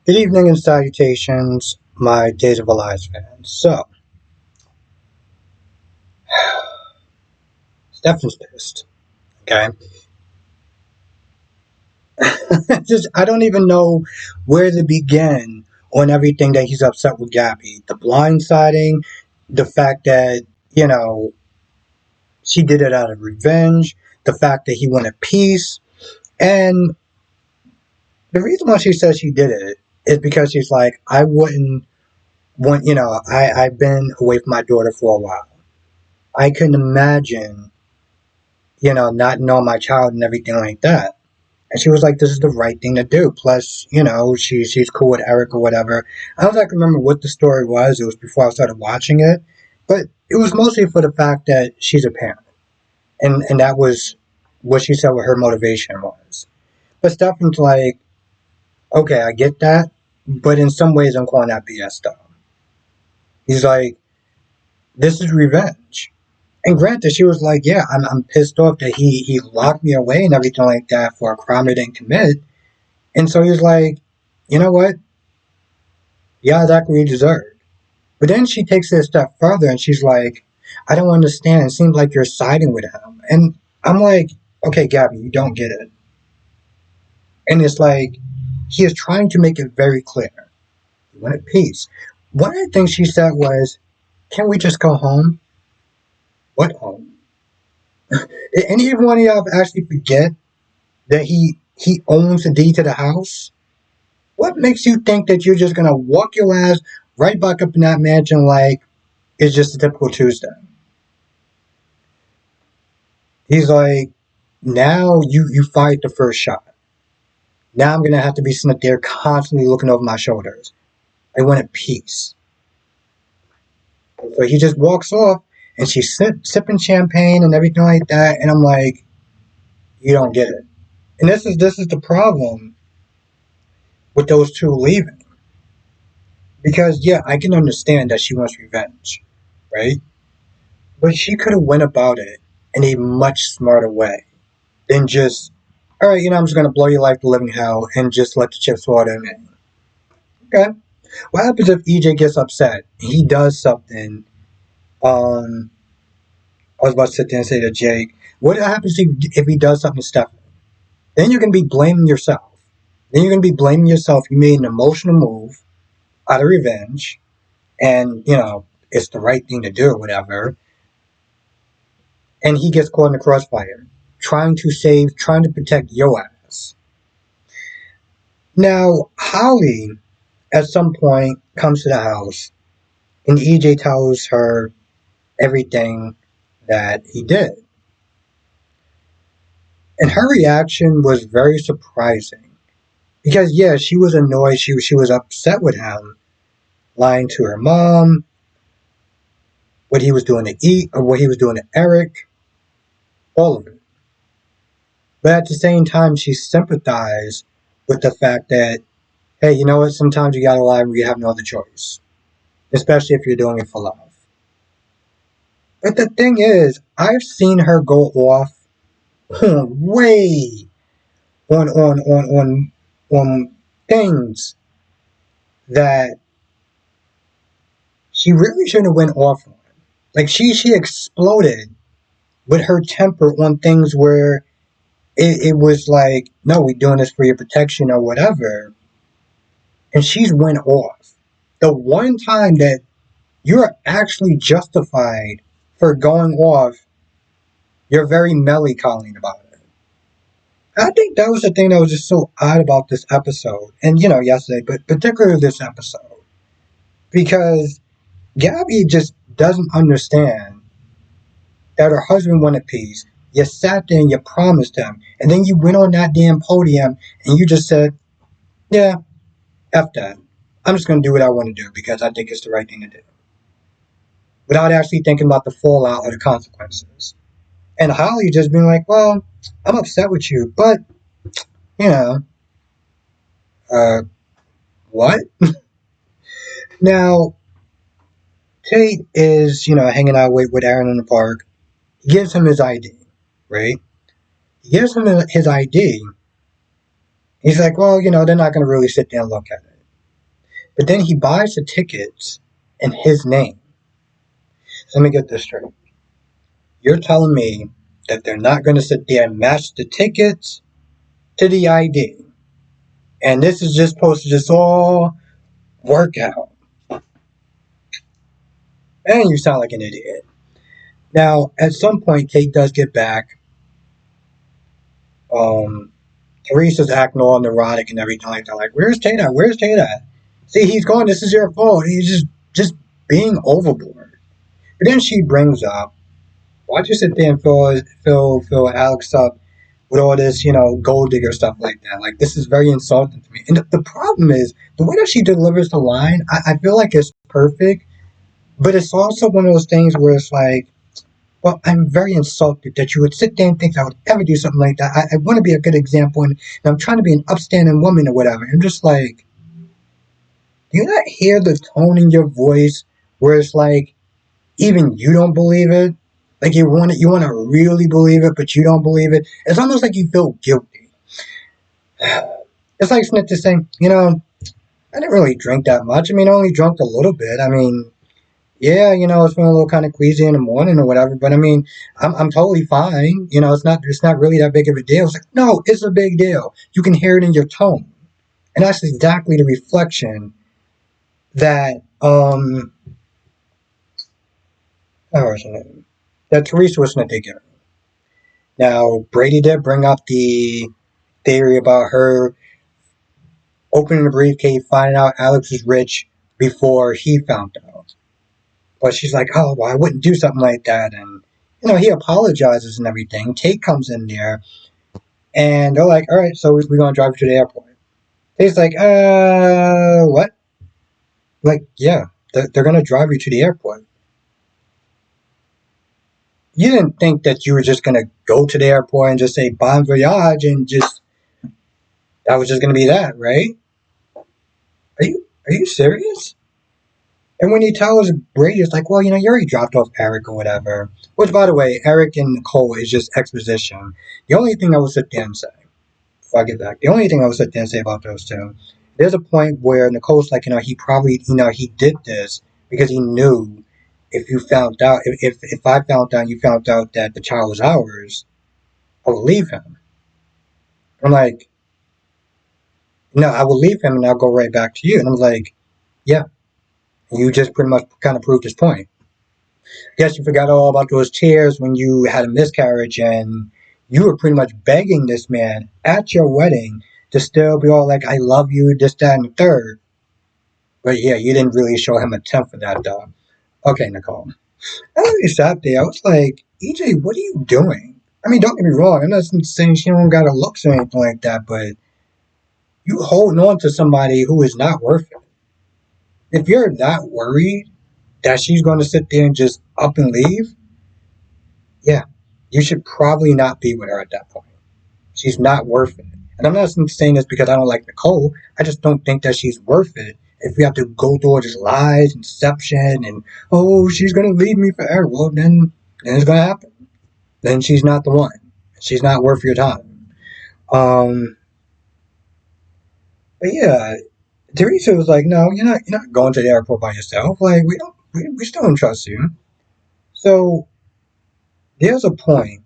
Good evening and salutations, my Days of Elias fans. So, Stefan's pissed, okay? I don't even know where to begin on everything that he's upset with Gabby. The blindsiding, the fact that, she did it out of revenge, the fact that he wanted peace, and the reason why she says she did it is because she's like, I wouldn't want, I've been away from my daughter for a while. I couldn't imagine not know my child and everything like that. And she was like, this is the right thing to do. Plus, she's cool with Eric or whatever. I don't exactly remember what the story was. It was before I started watching it. But it was mostly for the fact that she's a parent. And that was what she said what her motivation was. But Stefan's like, okay, I get that. But in some ways, I'm calling that BS though. He's like, this is revenge. And granted, she was like, yeah, I'm pissed off that he locked me away and everything like that for a crime I didn't commit. And so he was like, you know what? Yeah, that's what you deserved. But then she takes it a step further and she's like, I don't understand. It seems like you're siding with him. And I'm like, okay, Gabby, you don't get it. And it's like, he is trying to make it very clear. He wanted peace. One of the things she said was, can we just go home? What home? Did any one of y'all actually forget that he owns the deed to the house? What makes you think that you're just gonna walk your ass right back up in that mansion like it's just a typical Tuesday? He's like, now you fired the first shot. Now I'm gonna have to be sitting up there constantly looking over my shoulders. I wanted peace. So he just walks off and she's sipping champagne and everything like that, and I'm like, you don't get it. And this is the problem with those two leaving. Because yeah, I can understand that she wants revenge, right? But she could have went about it in a much smarter way than just, all right, I'm just gonna blow your life to living hell and just let the chips fall in it. Okay. What happens if EJ gets upset? He does something. Um, I was about to sit there and say to Jake, what happens if he does something to Stephanie? Then you're gonna be blaming yourself. Then you're gonna be blaming yourself. You made an emotional move out of revenge, and it's the right thing to do, or whatever. And he gets caught in the crossfire, trying to protect your ass. Now, Holly, at some point, comes to the house, and EJ tells her everything that he did. And her reaction was very surprising. Because, yeah, she was annoyed, she was upset with him, lying to her mom, what he was doing to eat, or what he was doing to Eric, all of it. But at the same time, she sympathized with the fact that, hey, you know what? Sometimes you gotta lie when you have no other choice, especially if you're doing it for love. But the thing is, I've seen her go off way on things that she really shouldn't have went off on. Like she exploded with her temper on things where it was like, no, we're doing this for your protection or whatever. And she's went off. The one time that you're actually justified for going off, you're very melancholy about it. I think that was the thing that was just so odd about this episode. And, yesterday, but particularly this episode. Because Gabby just doesn't understand that her husband wanted peace. You sat there and you promised him. And then you went on that damn podium and you just said, yeah, F that. I'm just going to do what I want to do because I think it's the right thing to do. Without actually thinking about the fallout or the consequences. And Holly just being like, well, I'm upset with you, but, you know, uh, what? Now, Tate is, hanging out with Aaron in the park. He gives him his ID, right? He gives him his ID. He's like, well, they're not going to really sit there and look at it. But then he buys the tickets in his name. So let me get this straight. You're telling me that they're not going to sit there and match the tickets to the ID. And this is just supposed to just all work out. And you sound like an idiot. Now, at some point, Kate does get back. Teresa's acting all neurotic and everything like that. Like, where's Tate at? Where's Tate at? See, he's gone. This is your fault. He's just being overboard. But then she brings up, why'd you sit there and fill Alex up with all this, gold digger stuff like that? Like, this is very insulting to me. And the problem is, the way that she delivers the line, I feel like it's perfect. But it's also one of those things where it's like, well, I'm very insulted that you would sit there and think I would ever do something like that. I want to be a good example, and I'm trying to be an upstanding woman or whatever. I'm just like, do you not hear the tone in your voice where it's like, even you don't believe it? Like you want to really believe it, but you don't believe it. It's almost like you feel guilty. It's like Smith is saying, I didn't really drink that much. I mean, I only drank a little bit. I mean, yeah, it's feeling a little kind of queasy in the morning or whatever, but I mean, I'm totally fine. It's not really that big of a deal. It's like, no, it's a big deal. You can hear it in your tone, and that's exactly the reflection that that Teresa was going to take. Now, Brady did bring up the theory about her opening the briefcase, finding out Alex was rich before he found out. But she's like, oh, well, I wouldn't do something like that. And, he apologizes and everything. Tate comes in there, and they're like, all right, so we're going to drive you to the airport. Tate's like, what? Like, yeah, they're going to drive you to the airport. You didn't think that you were just going to go to the airport and just say bon voyage and just, that was just going to be that, right? Are you serious? And when he tells Brady, it's like, well, you already dropped off Eric or whatever. Which, by the way, Eric and Nicole is just exposition. The only thing I would sit there and say, before I get back, the only thing I would sit there and say about those two, there's a point where Nicole's like, he probably, he did this because he knew if you found out, if I found out, you found out that the child was ours, I would leave him. I'm like, no, I will leave him and I'll go right back to you. And I'm like, yeah. You just pretty much kind of proved his point. Yes, you forgot all about those tears when you had a miscarriage and you were pretty much begging this man at your wedding to still be all like, I love you, this, that, and the third. But yeah, you didn't really show him a temp for that, though. Okay, Nicole. I really sat there. I was like, EJ, what are you doing? I mean, don't get me wrong. I'm not saying she don't got a looks or anything like that, but you holding on to somebody who is not worth it. If you're that worried that she's going to sit there and just up and leave, yeah, you should probably not be with her at that point. She's not worth it. And I'm not saying this because I don't like Nicole. I just don't think that she's worth it. If we have to go through all this lies and deception and, oh, she's going to leave me forever, well, then it's going to happen. Then she's not the one. She's not worth your time. But yeah, Teresa was like, no, you're not going to the airport by yourself. Like, we still don't trust you. So there's a point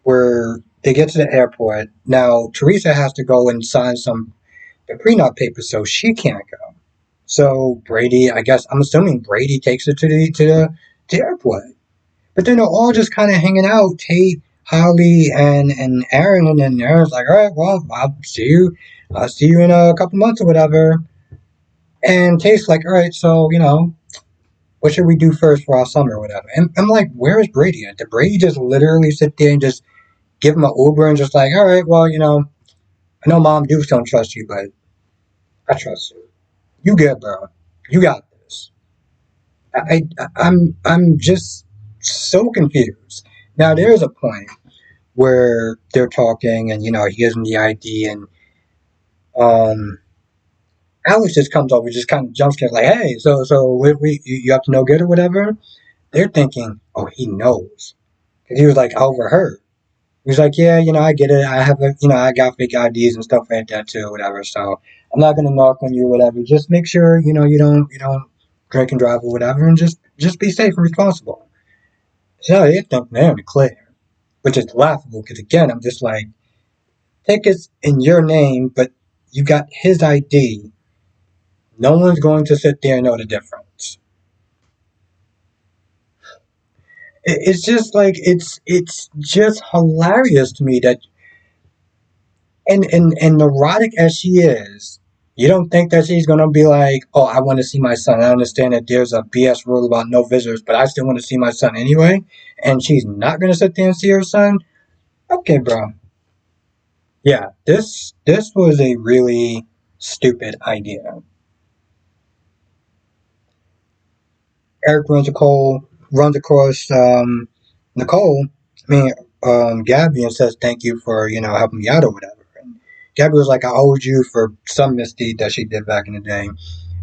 where they get to the airport. Now, Teresa has to go and sign some prenup papers, so she can't go. So Brady, I guess, I'm assuming Brady takes her to the airport. But then they're all just kind of hanging out, Tate, Holly, and Aaron, and then Aaron's like, all right, well, I'll see you in a couple months or whatever. And Tate's like, all right, so, what should we do first for our summer or whatever? And I'm like, where is Brady at? Did Brady just literally sit there and just give him an Uber and just like, all right, well, I know Mom Dukes don't trust you, but I trust you. You good, bro. You got this. I'm just so confused. Now, there's a point where they're talking and, he gives him the ID and, Alex just comes over, just kind of jump scares, like, hey, so you up to no good or whatever? They're thinking, oh, he knows. Because he was like, overheard. He was like, yeah, I get it. I have, I got fake IDs and stuff like that too, whatever. So I'm not gonna knock on you or whatever. Just make sure you don't drink and drive or whatever, and just be safe and responsible. So they think they're in the clear, which is laughable because again, I'm just like tickets in your name, but you got his ID. No one's going to sit there and know the difference. It's just like it's just hilarious to me that and neurotic as she is, you don't think that she's gonna be like, oh, I want to see my son. I understand that there's a BS rule about no visitors, but I still want to see my son anyway. And she's not gonna sit there and see her son. Okay, bro. Yeah, this was a really stupid idea. Eric runs across Nicole. I mean, Gabby, and says thank you for helping me out or whatever. And Gabby was like, I owed you for some misdeed that she did back in the day.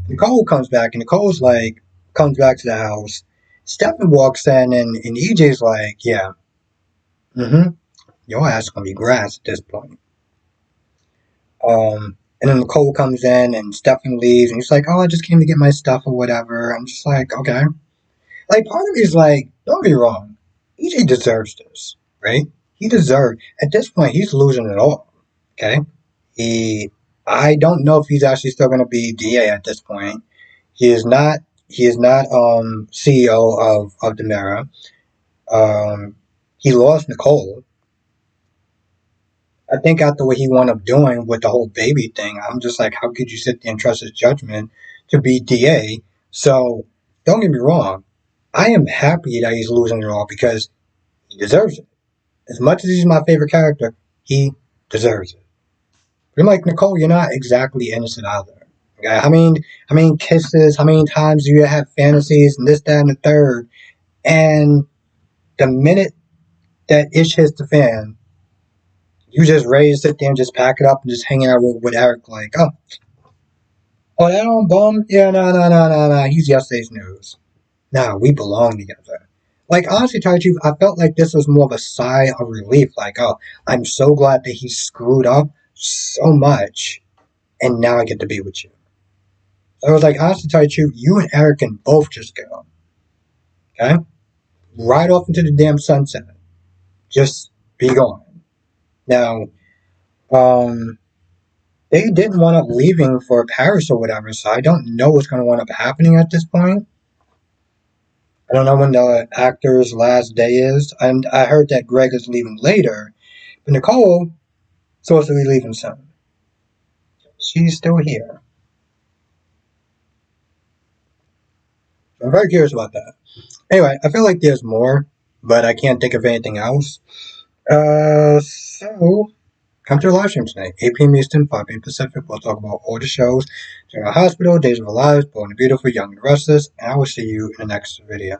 Nicole comes back, and Nicole's like, comes back to the house. Stefan walks in, and EJ's like, yeah, mm-hmm, your ass is gonna be grass at this point. And then Nicole comes in, and Stefan leaves, and he's like, oh, I just came to get my stuff or whatever. I'm just like, okay. Like, part of me is like, don't be wrong. EJ deserves this, right? He deserves, at this point, he's losing it all, okay? He, I don't know if he's actually still going to be DA at this point. He is not, CEO of Demera. He lost Nicole. I think after what he wound up doing with the whole baby thing, I'm just like, how could you sit there and trust his judgment to be DA? So, don't get me wrong. I am happy that he's losing it all because he deserves it. As much as he's my favorite character, he deserves it. But I'm like, Nicole, you're not exactly innocent either. Okay? How many kisses, how many times do you have fantasies and this, that, and the third? And the minute that ish hits the fan, you just ready to sit there and just pack it up and just hanging out with Eric like, oh, that on bum? Yeah, no. He's yesterday's news. Nah, we belong together. Like, honestly, tell you the truth, I felt like this was more of a sigh of relief. Like, oh, I'm so glad that he screwed up so much, and now I get to be with you. So I was like, honestly, tell you the truth, you and Eric can both just go. Okay? Right off into the damn sunset. Just be gone. Now, um, they didn't want up leaving for Paris or whatever, so I don't know what's going to wind up happening at this point. I don't know when the actor's last day is, and I heard that Greg is leaving later, but Nicole is supposed to be leaving soon. She's still here. I'm very curious about that. Anyway, I feel like there's more, but I can't think of anything else. So come to the live stream tonight, 8 p.m. Eastern, 5 p.m. Pacific. We'll talk about all the shows: General Hospital, Days of Our Lives, Born and Beautiful, Young and Restless, and I will see you in the next video.